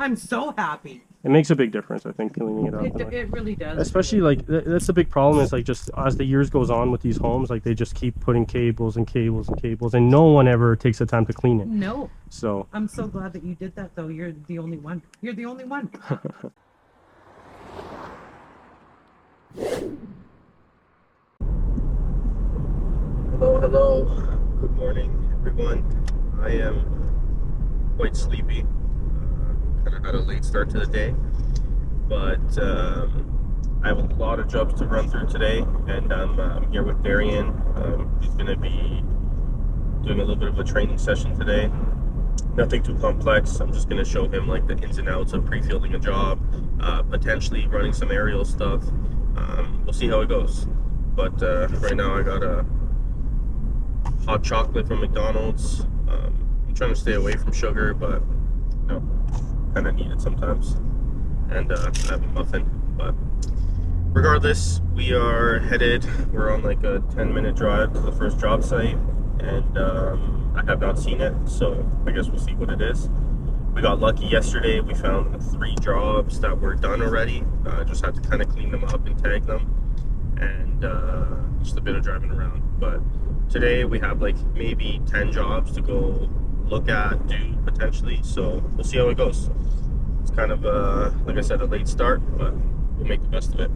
I'm so happy. It makes a big difference, I think, cleaning it up. It really does. Especially like that's the big problem is like just as the years goes on with these homes, like they just keep putting cables and cables and cables, and no one ever takes the time to clean it. No. So I'm so glad that you did that, though. You're the only one. You're the only one. Hello, hello. Good morning, everyone. I am quite sleepy. Kind of had a late start to the day, but I have a lot of jobs to run through today, and I'm here with Darian. He's going to be doing a little bit of a training session today. Nothing too complex. I'm just going to show him like the ins and outs of pre-fielding a job, potentially running some aerial stuff. We'll see how it goes. But right now I got a hot chocolate from McDonald's. I'm trying to stay away from sugar, but you know, kind of need it sometimes. And I have a muffin. But regardless, we are headed. We're on like a 10-minute drive to the first job site, and I have not seen it, so I guess we'll see what it is. We got lucky yesterday. We found 3 jobs that were done already. Just had to kind of clean them up and tag them, and just a bit of driving around. But today we have like maybe 10 jobs to go look at, do potentially. So we'll see how it goes. It's kind of like I said, a late start, but we'll make the best of it.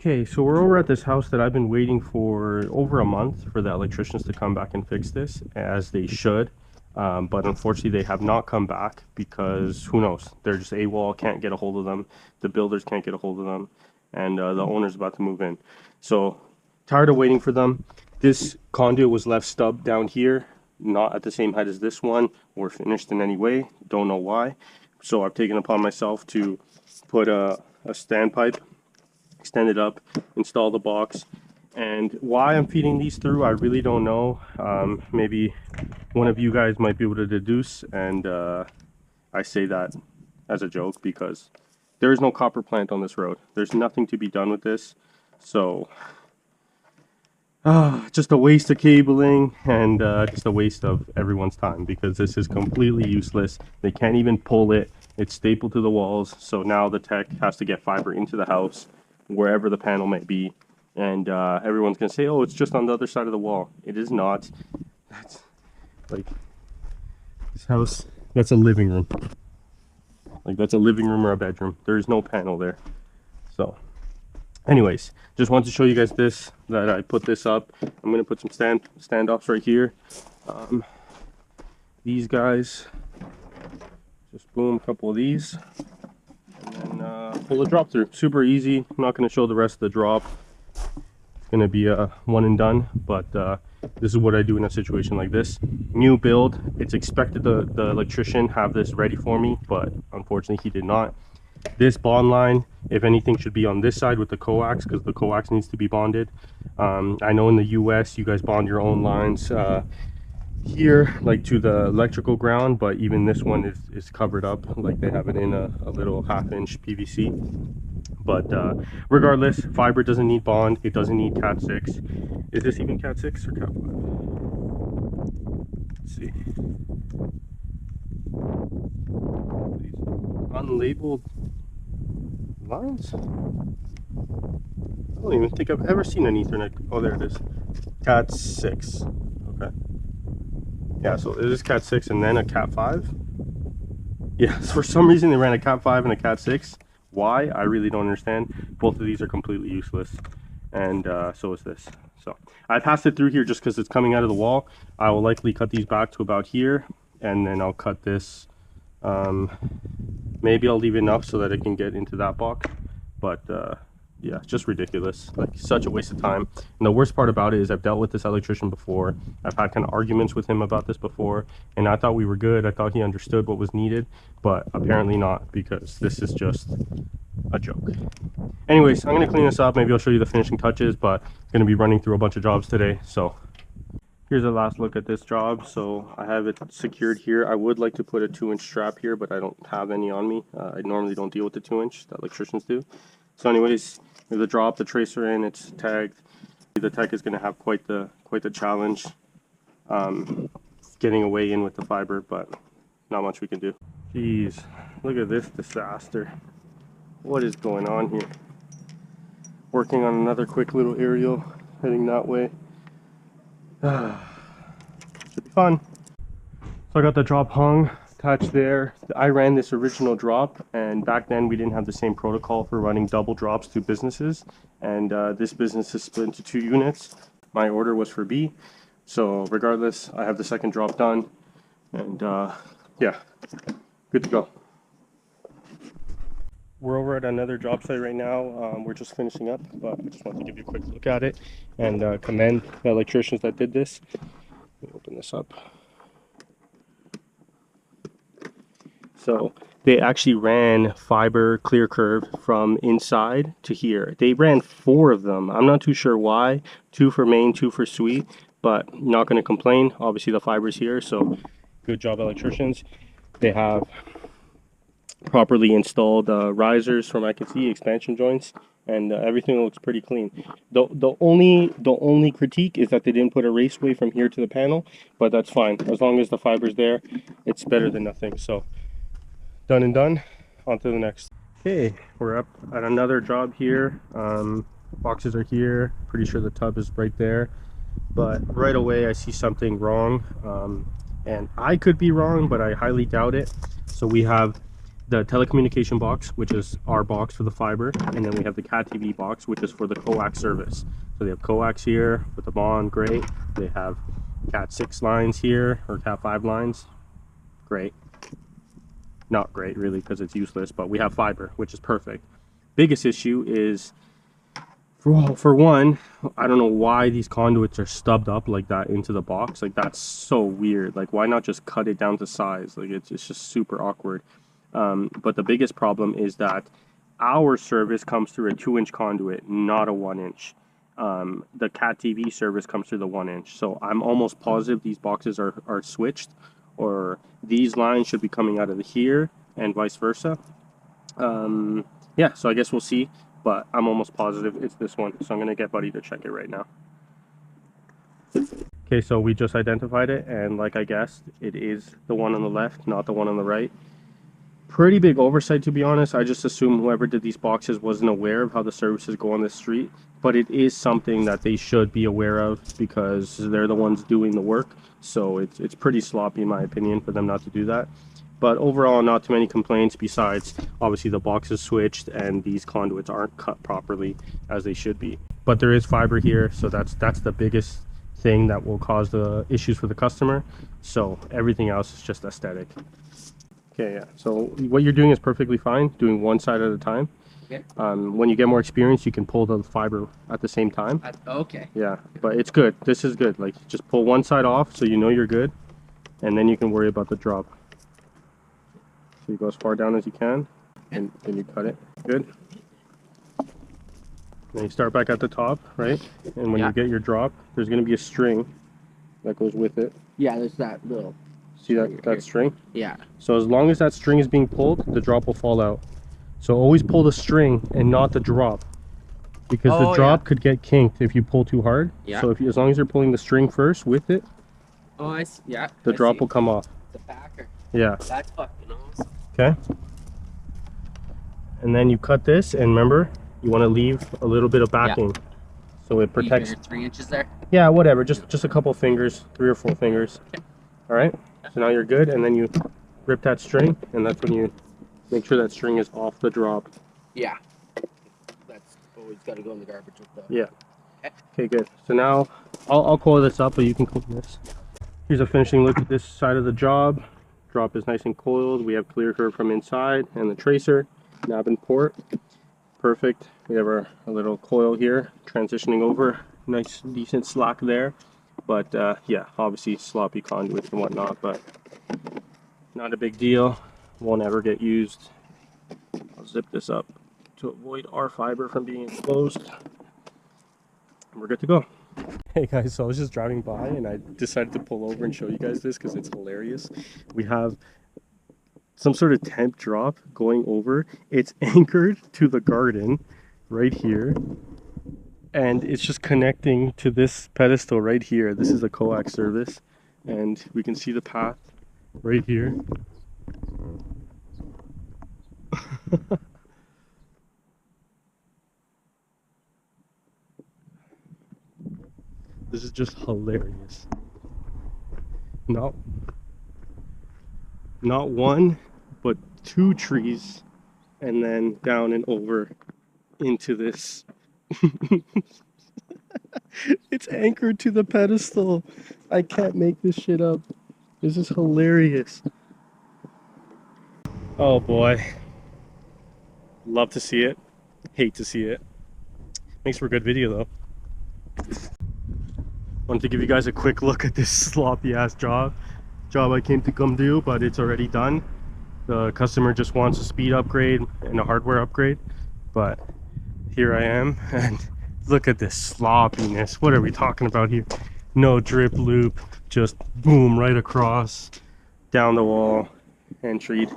okay, so we're over at this house that I've been waiting for over a month for the electricians to come back and fix this, as they should. But unfortunately, they have not come back because who knows? They're just AWOL, can't get a hold of them. The builders can't get a hold of them, and the owner's about to move in. So tired of waiting for them. This conduit was left stubbed down here, not at the same height as this one or finished in any way. Don't know why. So I've taken upon myself to put a standpipe, extend it up, install the box. And why I'm feeding these through, I really don't know. Maybe one of you guys might be able to deduce, and I say that as a joke because there is no copper plant on this road. There's nothing to be done with this. So just a waste of cabling and just a waste of everyone's time because this is completely useless. They can't even pull it. It's stapled to the walls. So now the tech has to get fiber into the house, wherever the panel might be. And everyone's going to say, oh, it's just on the other side of the wall. It is not. That's like this house. That's a living room. Like that's a living room or a bedroom. There is no panel there. So anyways, just wanted to show you guys this, that I put this up. I'm going to put some standoffs right here. These guys, just boom, a couple of these, and then pull the drop through. Super easy. I'm not going to show the rest of the drop. It's going to be a one and done, but this is what I do in a situation like this. New build. It's expected the electrician have this ready for me, but unfortunately he did not. This bond line, if anything, should be on this side with the coax because the coax needs to be bonded. I know in the US you guys bond your own lines here, like to the electrical ground, but even this one is covered up, like they have it in a little 1/2-inch PVC. But regardless, fiber doesn't need bond. It doesn't need Cat 6. Is this even Cat 6 or Cat 5? Let's see. These unlabeled lines? I don't even think I've ever seen an Ethernet. Oh, there it is. Cat 6. Okay. Yeah, so it is Cat 6 and then a Cat 5. Yeah, for some reason they ran a Cat 5 and a Cat 6. Why? I really don't understand. Both of these are completely useless. And so is this. So I passed it through here just because it's coming out of the wall. I will likely cut these back to about here. And then I'll cut this. Maybe I'll leave enough so that it can get into that box. But yeah, it's just ridiculous. Like such a waste of time. And the worst part about it is I've dealt with this electrician before. I've had kind of arguments with him about this before, and I thought we were good. I thought he understood what was needed, but apparently not, because this is just a joke. Anyways, I'm going to clean this up. Maybe I'll show you the finishing touches, but I'm going to be running through a bunch of jobs today. So here's a last look at this job. So I have it secured here. I would like to put a 2-inch strap here, but I don't have any on me. I normally don't deal with the 2-inch, the electricians do. So anyways, the drop, the tracer in, it's tagged. The tech is going to have quite the challenge getting away in with the fiber, but not much we can do. Jeez, look at this disaster. What is going on here? Working on another quick little aerial, heading that way. Should be fun. So I got the drop hung, attached there. I ran this original drop, and back then we didn't have the same protocol for running double drops to businesses. And this business is split into 2 units. My order was for B. So regardless, I have the second drop done. And yeah, good to go. We're over at another job site right now. We're just finishing up, but I just wanted to give you a quick look at it and commend the electricians that did this. Let me open this up. So they actually ran fiber clear curve from inside to here. They ran 4 of them. I'm not too sure why. 2 for main, 2 for suite, but not going to complain. Obviously the fiber's here, so good job electricians. They have properly installed risers from I can see expansion joints, and everything looks pretty clean. The only critique is that they didn't put a raceway from here to the panel, but that's fine as long as the fiber's there. It's better than nothing. So done and done. On to the next. Okay, we're up at another job here. Boxes are here. Pretty sure the tub is right there, but right away I see something wrong, and I could be wrong, but I highly doubt it. So we have the telecommunication box, which is our box for the fiber, and then we have the Cat TV box, which is for the coax service. So they have coax here with the bond, great. They have Cat 6 lines here, or Cat 5 lines, great. Not great really, because it's useless, but we have fiber, which is perfect. Biggest issue is, for one, I don't know why these conduits are stubbed up like that into the box. Like, that's so weird. Like, why not just cut it down to size? Like, it's just super awkward. But the biggest problem is that our service comes through a 2-inch conduit, not a 1-inch. The Cat TV service comes through the 1-inch. So I'm almost positive these boxes are switched, or these lines should be coming out of here and vice versa. Yeah, so I guess we'll see, but I'm almost positive it's this one. So I'm going to get Buddy to check it right now. Okay, so we just identified it, and like I guessed, it is the one on the left, not the one on the right. Pretty big oversight, to be honest. I just assume whoever did these boxes wasn't aware of how the services go on the street, but it is something that they should be aware of because they're the ones doing the work. So it's pretty sloppy in my opinion for them not to do that. But overall, not too many complaints, besides obviously the box is switched and these conduits aren't cut properly as they should be. But there is fiber here, so that's the biggest thing that will cause the issues for the customer. So everything else is just aesthetic. Okay, yeah, so what you're doing is perfectly fine, doing one side at a time. Okay. When you get more experience, you can pull the fiber at the same time. Okay. Yeah, but it's good. This is good. Like, just pull one side off so you know you're good, and then you can worry about the drop. So you go as far down as you can, and then you cut it. Good. Then you start back at the top, right? And when you get your drop, there's going to be a string that goes with it. Yeah, there's that little. See that string? Yeah. So as long as that string is being pulled, the drop will fall out. So always pull the string and not the drop, because the drop could get kinked if you pull too hard. Yeah. So as long as you're pulling the string first with it, Oh, I see. Yeah. the drop will come off. The backer. Yeah. That's fucking awesome. Okay. And then you cut this, and remember, you want to leave a little bit of backing, so it protects. 3 inches there. Yeah, whatever. Just a couple fingers, 3 or 4 fingers. All right. So now you're good, and then you rip that string, and that's when you make sure that string is off the drop. Yeah. That's always got to go in the garbage with the. Yeah. Okay, good. So now I'll coil this up, but you can clean this. Here's a finishing look at this side of the job. Drop is nice and coiled. We have clear curve from inside, and the tracer, knob and port. Perfect. We have our little coil here transitioning over. Nice, decent slack there. But yeah, obviously sloppy conduits and whatnot, but not a big deal. Won't ever get used. I'll zip this up to avoid our fiber from being exposed. And we're good to go. Hey guys, so I was just driving by and I decided to pull over and show you guys this because it's hilarious. We have some sort of temp drop going over. It's anchored to the garden right here, and it's just connecting to this pedestal right here. This is a coax service, and we can see the path right here. This is just hilarious. Not one, but 2 trees, and then down and over into this. It's anchored to the pedestal. I can't make this shit up. This is hilarious. Oh boy. Love to see it. Hate to see it. Makes for a good video though. Wanted to give you guys a quick look at this sloppy ass job I came to come do, but it's already done. The customer just wants a speed upgrade and a hardware upgrade, but here I am, and look at this sloppiness. What are we talking about here? No drip loop, just boom right across, down the wall, and treat.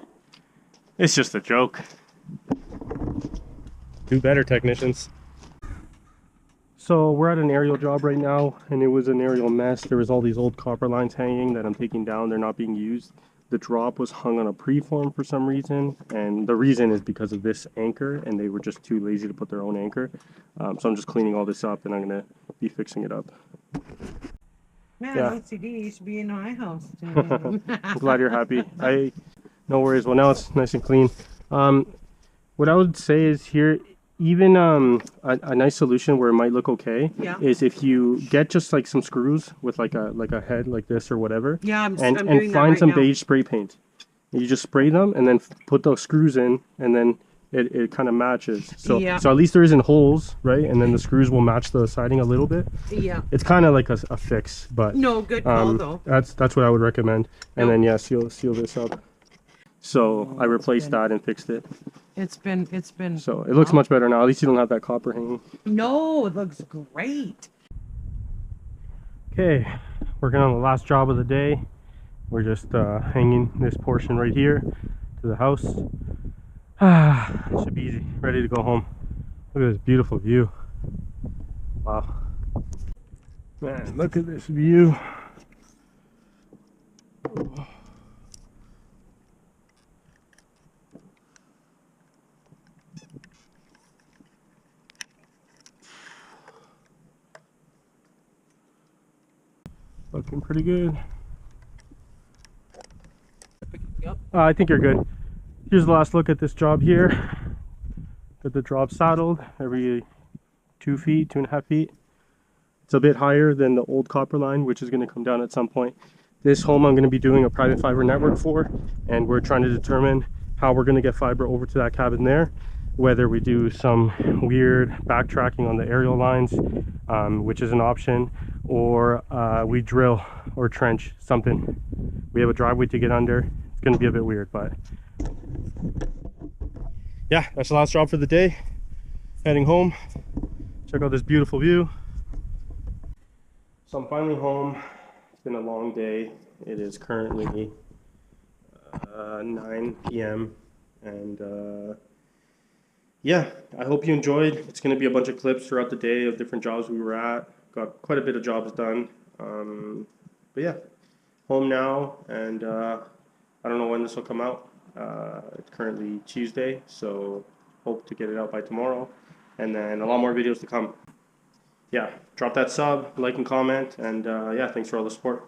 It's just a joke. Do better, technicians. So we're at an aerial job right now, and it was an aerial mess. There was all these old copper lines hanging that I'm taking down. They're not being used. The drop was hung on a preform for some reason, and the reason is because of this anchor, and they were just too lazy to put their own anchor. So I'm just cleaning all this up, and I'm gonna be fixing it up. Man, Yeah. OCD, you should be in my house. I'm glad you're happy. No worries. Well, now it's nice and clean. What I would say is here, even a nice solution where it might look okay, Yeah. is if you get just like some screws with like a head like this or whatever, Yeah, I'm and doing that find right some now. beige spray paint. You just spray them and then put those screws in, and then it kind of matches. So Yeah. so at least there isn't holes, right? And then the screws will match the siding a little bit. Yeah. It's kind of like a fix, but No, good call though. that's what I would recommend. And No. then yeah, seal this up. So I replaced been- that and fixed it. It's been. So it looks much better now. At least you don't have that copper hanging. No, it looks great. Okay, working on the last job of the day. We're just hanging this portion right here to the house. Should be easy. Ready to go home. Look at this beautiful view. Wow. Man, look at this view. Looking pretty good. Yep. I think you're good. Here's the last look at this job here. Got the drop saddled every 2 feet, 2.5 feet. It's a bit higher than the old copper line, which is going to come down at some point. This home I'm going to be doing a private fiber network for, and we're trying to determine how we're going to get fiber over to that cabin there. Whether we do some weird backtracking on the aerial lines, which is an option, or we drill or trench something. We have a driveway to get under. It's going to be a bit weird, but yeah, that's the last job for the day. Heading home. Check out this beautiful view. So I'm finally home. It's been a long day. It is currently 9 p.m. and yeah, I hope you enjoyed. It's going to be a bunch of clips throughout the day of different jobs we were at. Got quite a bit of jobs done. But yeah, home now, and I don't know when this will come out. It's currently Tuesday, so hope to get it out by tomorrow, and then a lot more videos to come. Yeah, drop that sub, like and comment, and yeah, thanks for all the support.